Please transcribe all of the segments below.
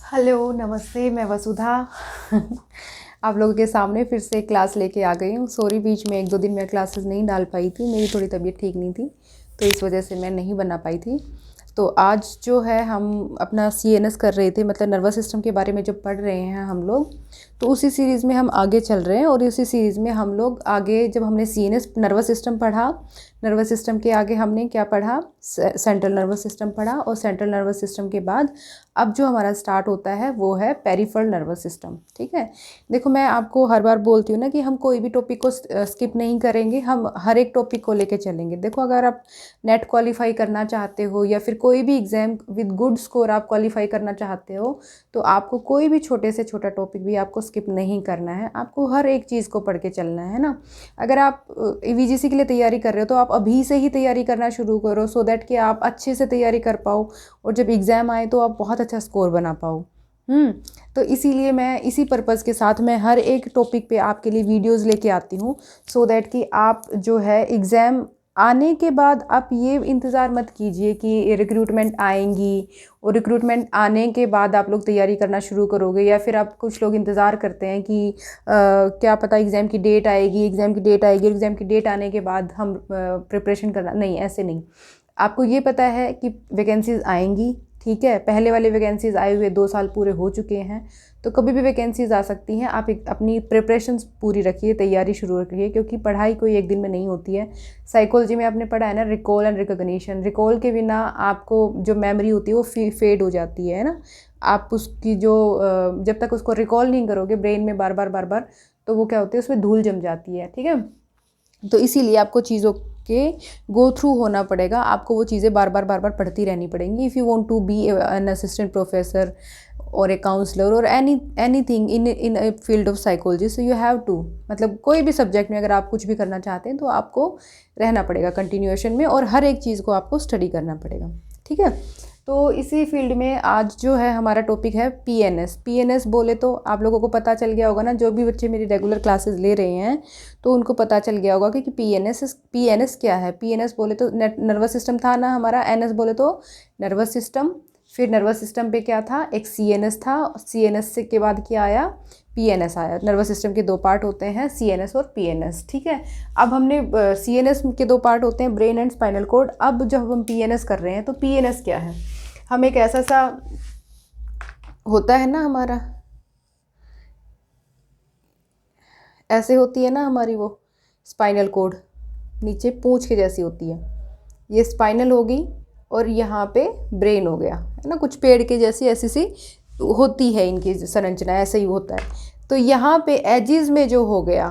Hello, नमस्ते, मैं वसुधा। आप लोगों के सामने फिर से क्लास लेके आ गई हूँ। सॉरी, बीच में 1-2 दिन मैं क्लासेस नहीं डाल पाई थी, मेरी थोड़ी तबीयत ठीक नहीं थी, तो इस वजह से मैं नहीं बना पाई थी। तो आज जो है हम अपना CNS कर रहे थे, मतलब नर्वस सिस्टम के बारे में जो पढ़ रहे हैं हम लोग, तो उसी सीरीज़ में हम आगे चल रहे हैं। और उसी सीरीज़ में हम लोग आगे जब हमने CNS नर्वस सिस्टम पढ़ा, नर्वस सिस्टम के आगे हमने क्या पढ़ा, सेंट्रल नर्वस सिस्टम पढ़ा। और सेंट्रल नर्वस सिस्टम के बाद अब जो हमारा स्टार्ट होता है वो है पेरिफेरल नर्वस सिस्टम। ठीक है, देखो मैं आपको हर बार बोलती हूँ ना कि हम कोई भी टॉपिक को स्किप नहीं करेंगे, हम हर एक टॉपिक को लेके चलेंगे। देखो, अगर आप नेट क्वालिफाई करना चाहते हो या फिर कोई भी एग्ज़ाम विद गुड स्कोर आप क्वालिफाई करना चाहते हो, तो आपको कोई भी छोटे से छोटा टॉपिक भी आपको स्किप नहीं करना है, आपको हर एक चीज़ को पढ़ के चलना है ना। अगर आप VGC के लिए तैयारी कर रहे हो तो आप अभी से ही तैयारी करना शुरू करो, सो दैट कि आप अच्छे से तैयारी कर पाओ और जब एग्ज़ाम आए तो आप बहुत अच्छा स्कोर बना पाओ। तो इसीलिए मैं इसी पर्पज़ के साथ मैं हर एक टॉपिक पे आपके लिए वीडियोस लेके आती हूँ, सो दैट कि आप जो है एग्ज़ाम आने के बाद आप ये इंतज़ार मत कीजिए कि रिक्रूटमेंट आएंगी और रिक्रूटमेंट आने के बाद आप लोग तैयारी करना शुरू करोगे, या फिर आप कुछ लोग इंतज़ार करते हैं कि क्या पता एग्ज़ाम की डेट आएगी, एग्ज़ाम की डेट आएगी, एग्ज़ाम की डेट आने के बाद हम प्रिपरेशन करना। नहीं, ऐसे नहीं। आपको ये पता है कि वैकेंसीज़ आएंगी, ठीक है, पहले वाले वैकेंसीज़ आए हुए 2 साल पूरे हो चुके हैं, तो कभी भी वैकेंसीज़ आ सकती हैं। आप अपनी प्रिपरेशंस पूरी रखिए, तैयारी शुरू रखिए, क्योंकि पढ़ाई कोई एक दिन में नहीं होती है। साइकोलॉजी में आपने पढ़ा है ना, रिकॉल एंड रिकॉग्निशन। रिकॉल के बिना आपको जो मेमोरी होती है वो फेड हो जाती है ना। आप उसकी जो जब तक उसको रिकॉल नहीं करोगे ब्रेन में बार बार, तो वो क्या होती है, उसमें धूल जम जाती है। ठीक है, तो इसीलिए आपको चीज़ों के गो थ्रू होना पड़ेगा, आपको वो चीज़ें बार बार पढ़ती रहनी पड़ेंगी। If you want to be an assistant professor और ए काउंसलर और anything in a field of psychology, so you have to, मतलब कोई भी सब्जेक्ट में अगर आप कुछ भी करना चाहते हैं तो आपको रहना पड़ेगा कंटिन्यूएशन में, और हर एक चीज़ को आपको स्टडी करना पड़ेगा। ठीक है, तो इसी फील्ड में आज जो है हमारा टॉपिक है PNS बोले तो आप लोगों को पता चल गया होगा ना, जो भी बच्चे मेरी रेगुलर क्लासेस ले रहे हैं तो उनको पता चल गया होगा कि PNS क्या है। PNS बोले तो नर्वस सिस्टम था ना हमारा, NS बोले तो नर्वस सिस्टम, फिर नर्वस सिस्टम पे क्या था, एक CNS था, CNS से के बाद क्या आया, PNS आया। नर्वस सिस्टम के 2 पार्ट होते हैं, CNS और PNS। ठीक है, अब हमने CNS के 2 पार्ट होते हैं, ब्रेन एंड स्पाइनल कोड। अब जब हम PNS कर रहे हैं तो PNS क्या है, हम एक ऐसा सा होता है ना हमारा, ऐसे होती है ना हमारी वो स्पाइनल कोड, नीचे पूंछ के जैसी होती है, ये स्पाइनल होगी और यहाँ पे ब्रेन हो गया, है ना, कुछ पेड़ के जैसी ऐसी सी होती है इनकी संरचना, ऐसे ही होता है। तो यहाँ पे एजिज में जो हो गया,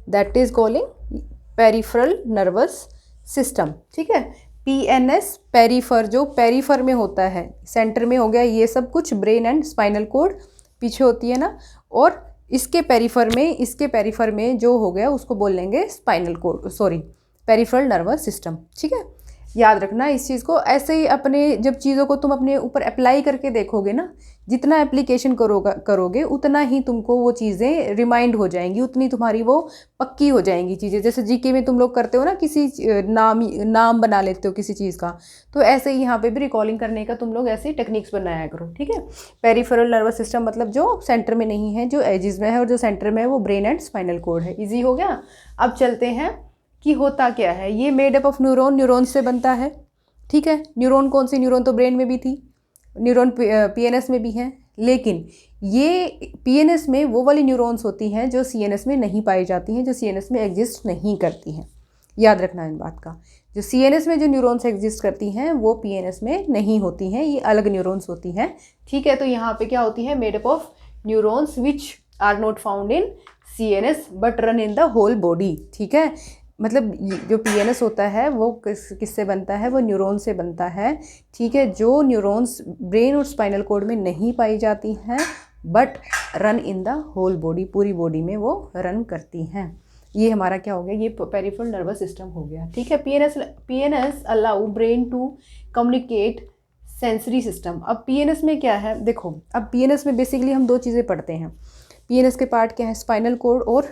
that is calling peripheral nervous system. ठीक है, PNS पेरीफर, जो पेरीफर में होता है, सेंटर में हो गया ये सब कुछ, ब्रेन एंड स्पाइनल कोड पीछे होती है ना, और इसके पेरीफर में जो हो गया उसको बोलेंगे spinal cord, sorry, peripheral nervous system. ठीक है, याद रखना इस चीज़ को। ऐसे ही अपने जब चीज़ों को तुम अपने ऊपर अप्लाई करके देखोगे ना, जितना एप्लीकेशन करोगे उतना ही तुमको वो चीज़ें रिमाइंड हो जाएंगी, उतनी तुम्हारी वो पक्की हो जाएंगी चीज़ें। जैसे GK में तुम लोग करते हो ना, किसी नाम बना लेते हो किसी चीज़ का, तो ऐसे ही यहाँ पे भी रिकॉलिंग करने का तुम लोग ऐसे टेक्निक्स बनाया करो। ठीक है, पेरिफेरल नर्वस सिस्टम मतलब जो सेंटर में नहीं है, जो एजिज में है, और जो सेंटर में है वो ब्रेन एंड स्पाइनल कोड है। ईजी हो गया। अब चलते हैं कि होता क्या है। ये मेड अप ऑफ न्यूरॉन से बनता है। ठीक है, न्यूरॉन कौन सी, न्यूरॉन तो ब्रेन में भी थी, न्यूरॉन PNS में भी हैं, लेकिन ये PNS में वो वाली न्यूरॉन्स होती हैं जो CNS में नहीं पाई जाती हैं, जो CNS में एग्जिस्ट नहीं करती हैं। याद रखना इन बात का, जो CNS में जो न्यूरॉन्स एग्जिस्ट करती हैं वो PNS में नहीं होती हैं, ये अलग न्यूरॉन्स होती हैं। ठीक है, तो यहाँ पे क्या होती है, made up of neurons which are not found in CNS but run in the whole body. ठीक है, मतलब जो PNS होता है वो किससे बनता है, वो न्यूरॉन से बनता है। ठीक है, जो न्यूरॉन्स ब्रेन और स्पाइनल कोड में नहीं पाई जाती हैं but run in the whole body, पूरी बॉडी में वो रन करती हैं। ये हमारा क्या हो गया, ये पेरिफेरल नर्वस सिस्टम हो गया। ठीक है, PNS allow brain to communicate sensory system. अब PNS में क्या है, देखो, अब PNS में बेसिकली हम 2 चीज़ें पढ़ते हैं। PNS के पार्ट क्या है, स्पाइनल कोड और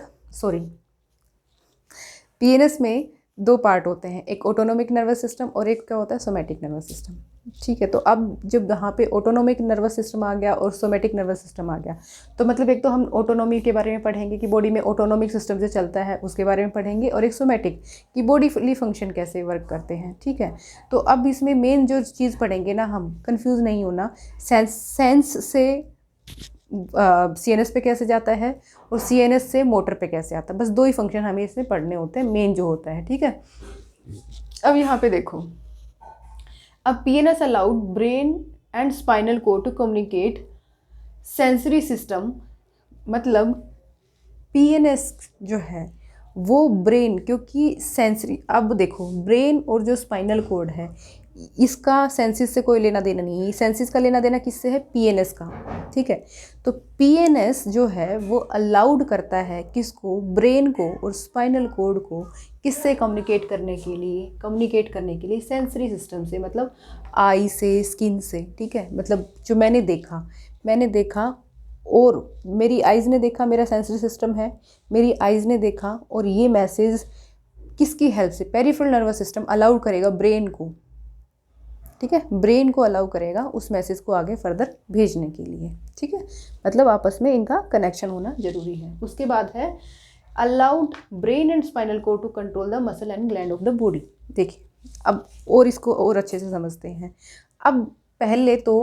PNS में 2 पार्ट होते हैं, एक ऑटोनोमिक नर्वस सिस्टम और एक क्या होता है, सोमैटिक नर्वस सिस्टम। ठीक है। तो अब जब यहाँ पे ऑटोनोमिक नर्वस सिस्टम आ गया और सोमेटिक नर्वस सिस्टम आ गया, तो मतलब एक तो हम ऑटोनोमी के बारे में पढ़ेंगे कि बॉडी में ऑटोनोमिक सिस्टम जो चलता है उसके बारे में पढ़ेंगे, और एक सोमेटिक कि बॉडीली फंक्शन कैसे वर्क करते हैं। ठीक है। तो अब इसमें मेन जो चीज़ पढ़ेंगे ना, हम कंफ्यूज नहीं होना, सेंस से सीएनएस पे कैसे जाता है और सीएनएस से मोटर पे कैसे आता है, बस दो ही फंक्शन हमें इसमें पढ़ने होते हैं, मेन जो होता है। ठीक है। अब यहाँ पे देखो, अब PNS allowed brain and spinal cord to communicate sensory system, मतलब PNS जो है वो ब्रेन, क्योंकि सेंसरी, अब देखो ब्रेन और जो स्पाइनल कोड है इसका सेंसिस से कोई लेना देना नहीं है, सेंसिस का लेना देना किससे है, PNS का। ठीक है। तो PNS जो है वो अलाउड करता है किसको, ब्रेन को और स्पाइनल कोड को, किससे कम्युनिकेट करने के लिए सेंसरी सिस्टम से, मतलब आई से, स्किन से। ठीक है। मतलब जो मैंने देखा और मेरी आइज़ ने देखा, मेरा सेंसरी सिस्टम है, मेरी आइज़ ने देखा, और ये मैसेज किसकी हेल्प से, पेरिफेरल नर्वस सिस्टम अलाउ करेगा ब्रेन को। ठीक है। ब्रेन को अलाउ करेगा उस मैसेज को आगे फर्दर भेजने के लिए। ठीक है। मतलब आपस में इनका कनेक्शन होना जरूरी है। उसके बाद है allowed brain and spinal cord to control the muscle and gland of the body. देखिए अब और इसको और अच्छे से समझते हैं। अब पहले तो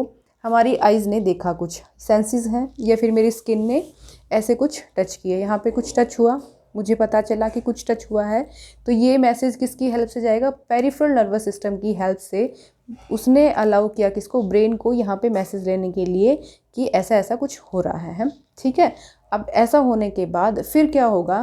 हमारी आइज़ ने देखा, कुछ सेंसेस हैं, या फिर मेरी स्किन ने ऐसे कुछ टच किया, यहाँ पे कुछ टच हुआ, मुझे पता चला कि कुछ टच हुआ है, तो ये मैसेज किसकी हेल्प से जाएगा, पेरिफेरल नर्वस सिस्टम की हेल्प से। उसने अलाउ किया किसको, ब्रेन को, यहाँ पे मैसेज लेने के लिए कि ऐसा ऐसा कुछ हो रहा है। ठीक है। अब ऐसा होने के बाद फिर क्या होगा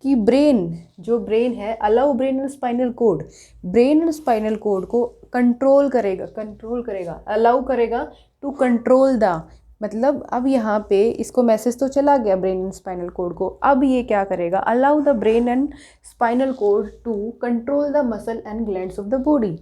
कि ब्रेन है, allow brain and spinal code, brain and spinal code को कंट्रोल करेगा, अलाउ करेगा टू कंट्रोल द, मतलब अब यहाँ पे इसको मैसेज तो चला गया ब्रेन एंड स्पाइनल कोड को, अब ये क्या करेगा, allow the brain and spinal cord to control the muscle and glands of the body,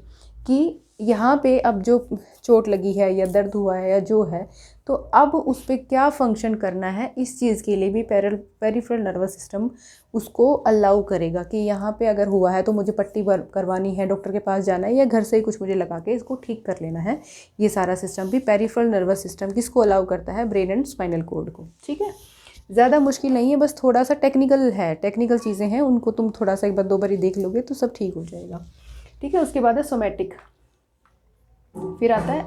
कि यहाँ पे अब जो चोट लगी है या दर्द हुआ है या जो है, तो अब उस पर क्या फंक्शन करना है, इस चीज़ के लिए भी पेरिफेरल नर्वस सिस्टम उसको अलाउ करेगा कि यहाँ पे अगर हुआ है तो मुझे पट्टी करवानी है, डॉक्टर के पास जाना है, या घर से ही कुछ मुझे लगा के इसको ठीक कर लेना है। ये सारा सिस्टम भी पेरिफेरल नर्वस सिस्टम किसको अलाउ करता है, ब्रेन एंड स्पाइनल कोड को। ठीक है। ज़्यादा मुश्किल नहीं है, बस थोड़ा सा टेक्निकल चीज़ें हैं, उनको तुम थोड़ा सा एक बार दो बारी देख लोगे तो सब ठीक हो जाएगा। ठीक है। उसके बाद है सोमेटिक, फिर आता है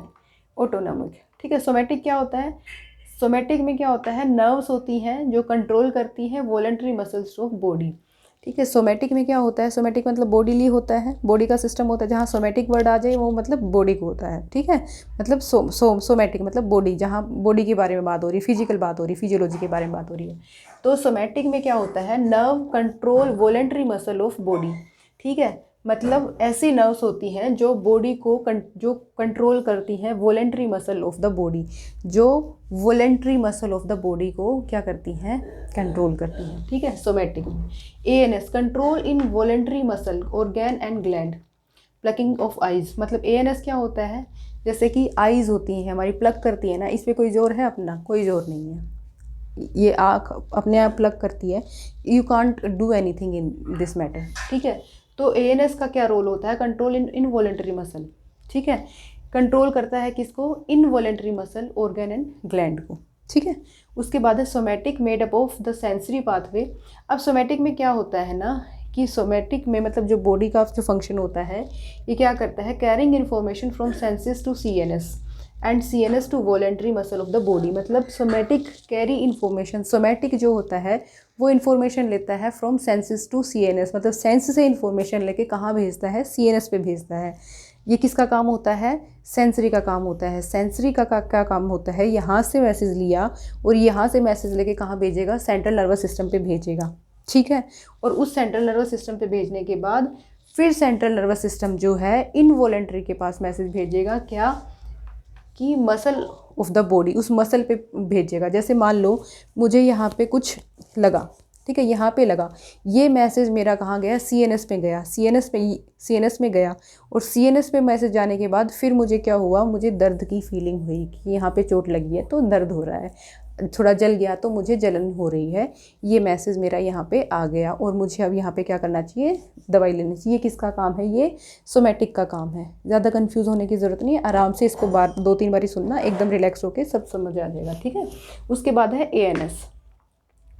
ऑटोनोमिक। ठीक है। सोमेटिक क्या होता है, सोमेटिक में क्या होता है, नर्व्स होती हैं जो कंट्रोल करती हैं वॉलंटरी मसल्स ऑफ बॉडी। ठीक है। सोमेटिक में क्या होता है, सोमेटिक मतलब बॉडीली होता है, बॉडी का सिस्टम होता है, जहाँ सोमेटिक वर्ड आ जाए वो मतलब बॉडी को होता है। ठीक है। मतलब सोमेटिक मतलब बॉडी, जहाँ बॉडी के बारे में बात हो रही, फिजिकल बात हो रही, फिजियोलॉजी के बारे में बात हो रही है। तो सोमेटिक में क्या होता है, nerve control voluntary muscle of body. ठीक है। मतलब ऐसी नर्व्स होती हैं जो बॉडी को जो कंट्रोल करती हैं voluntary muscle of the body, जो voluntary muscle of the body को क्या करती हैं, कंट्रोल करती हैं। ठीक है। सोमेटिक में ANS control in voluntary muscle organ and gland, plucking of eyes, मतलब ANS क्या होता है, जैसे कि आइज़ होती हैं हमारी, प्लक करती है ना, इस पर कोई जोर है अपना, कोई जोर नहीं है, ये आँख अपने आप प्लक करती है, you can't do anything in this matter. ठीक है। तो ANS का क्या रोल होता है, कंट्रोल इन इनवॉलंटरी मसल। ठीक है। कंट्रोल करता है किसको, involuntary muscle organ and gland को। ठीक है। उसके बाद है somatic made up of the sensory pathway. अब सोमेटिक में क्या होता है ना, कि सोमेटिक में मतलब जो बॉडी का जो फंक्शन होता है, ये क्या करता है, carrying information from senses to CNS and CNS to voluntary muscle of the body. मतलब सोमेटिक कैरी इन्फॉर्मेशन, सोमेटिक जो होता है वो इन्फॉर्मेशन लेता है फ्रॉम सेंसेस टू CNS, मतलब सेंस से इन्फॉर्मेशन लेके कहाँ भेजता है, CNS पे भेजता है। ये किसका काम होता है, सेंसरी का काम होता है। सेंसरी का क्या काम होता है, यहाँ से मैसेज लिया और यहाँ से मैसेज लेके कहाँ भेजेगा, सेंट्रल नर्वस सिस्टम पे भेजेगा। ठीक है। और उस सेंट्रल नर्वस सिस्टम पे भेजने के बाद फिर सेंट्रल नर्वस सिस्टम जो है इनवॉलंटरी के पास मैसेज भेजेगा, क्या कि मसल ऑफ द बॉडी, उस मसल पे भेजेगा। जैसे मान लो मुझे यहाँ पे कुछ लगा, ठीक है, यहाँ पे लगा, ये मैसेज मेरा कहाँ गया, CNS में गया, CNS में गया, और CNS पे मैसेज जाने के बाद फिर मुझे क्या हुआ, मुझे दर्द की फीलिंग हुई कि यहाँ पे चोट लगी है तो दर्द हो रहा है। थोड़ा जल गया तो मुझे जलन हो रही है, ये मैसेज मेरा यहाँ पे आ गया और मुझे अब यहाँ पे क्या करना चाहिए, दवाई लेनी चाहिए। ये किसका काम है, ये सोमैटिक का काम है। ज़्यादा कंफ्यूज होने की ज़रूरत नहीं है, आराम से इसको 2-3 बार सुनना, एकदम रिलैक्स होकर सब समझ आ जाएगा, ठीक है। उसके बाद है ANS,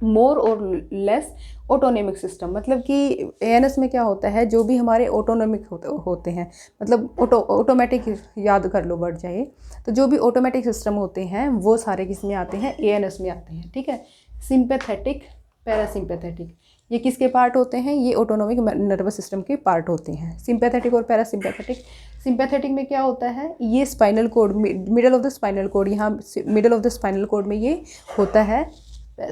मोर और लेस ऑटोनोमिक सिस्टम। मतलब कि ANS में क्या होता है, जो भी हमारे ऑटोनोमिक होते हैं, मतलब ऑटोमेटिक, याद कर लो वर्ड चाहिए, तो जो भी ऑटोमेटिक सिस्टम होते हैं वो सारे किस में आते हैं, ANS में आते हैं, ठीक है। सिंपैथेटिक, पैरासिम्पैथेटिक, ये किसके पार्ट होते हैं, ये ऑटोनोमिक नर्वस सिस्टम के पार्ट होते हैं, सिंपैथेटिक और पैरासिम्पैथेटिक। सिंपैथेटिक में क्या होता है, ये spinal cord, middle of the spinal cord, यहाँ middle of the spinal cord में ये होता है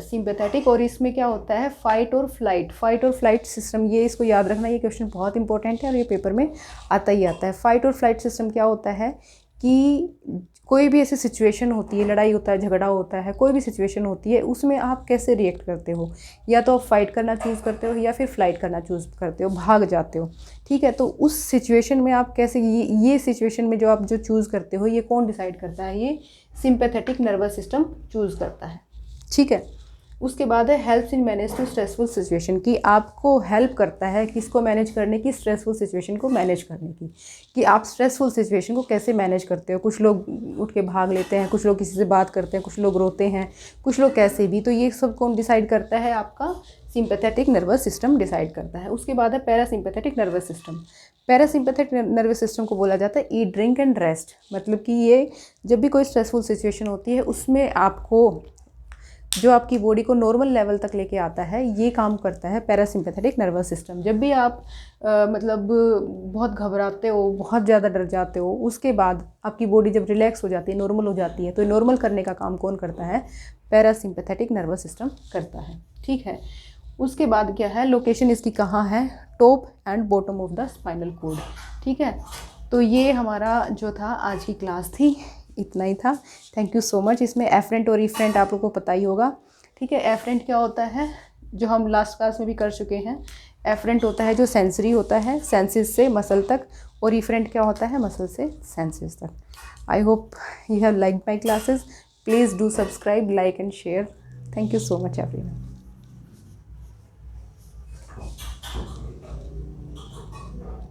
सिंपैथेटिक। और इसमें क्या होता है, फाइट और फ्लाइट सिस्टम। ये इसको याद रखना, ये क्वेश्चन बहुत इंपॉर्टेंट है और ये पेपर में आता ही आता है। फाइट और फ्लाइट सिस्टम क्या होता है कि कोई भी ऐसी सिचुएशन होती है, लड़ाई होता है, झगड़ा होता है, कोई भी सिचुएशन होती है, उसमें आप कैसे रिएक्ट करते हो, या तो आप फाइट करना चूज़ करते हो या फिर फ्लाइट करना चूज़ करते हो, भाग जाते हो, ठीक है। तो उस सिचुएशन में आप कैसे, ये सिचुएशन में जो आप जो चूज़ करते हो, ये कौन डिसाइड करता है, ये सिंपैथेटिक नर्वस सिस्टम चूज़ करता है, ठीक है। उसके बाद है helps in manage to stressful situation, की आपको हेल्प करता है किसको मैनेज करने की, स्ट्रेसफुल सिचुएशन को मैनेज करने की, कि आप स्ट्रेसफुल सिचुएशन को कैसे मैनेज करते हो। कुछ लोग उठ के भाग लेते हैं, कुछ लोग किसी से बात करते हैं, कुछ लोग रोते हैं, कुछ लोग कैसे भी। तो ये सब कौन डिसाइड करता है, आपका सिंपैथेटिक नर्वस सिस्टम डिसाइड करता है। उसके बाद है parasympathetic nervous system. Parasympathetic nervous system को बोला जाता है ईट, ड्रिंक एंड रेस्ट। मतलब कि ये जब भी कोई स्ट्रेसफुल सिचुएशन होती है, उसमें आपको जो आपकी बॉडी को नॉर्मल लेवल तक लेके आता है, ये काम करता है पैरासिम्पैथेटिक नर्वस सिस्टम। जब भी आप मतलब बहुत घबराते हो, बहुत ज़्यादा डर जाते हो, उसके बाद आपकी बॉडी जब रिलैक्स हो जाती है, नॉर्मल हो जाती है, तो नॉर्मल करने का काम कौन करता है, पैरासिम्पैथेटिक नर्वस सिस्टम करता है, ठीक है। उसके बाद क्या है, लोकेशन इसकी कहाँ है, top and bottom of the spinal cord, ठीक है। तो ये हमारा जो था आज की क्लास थी, इतना ही था। Thank you so much. इसमें एफरेंट और इफरेंट आप लोगों को पता ही होगा, ठीक है। एफरेंट क्या होता है, जो हम लास्ट क्लास में भी कर चुके हैं। एफरेंट होता है जो सेंसरी होता है, सेंसेस से मसल तक, और इफरेंट क्या होता है, मसल से सेंसेस तक। I hope you have liked my classes. Please do subscribe, like and share. Thank you so much everyone.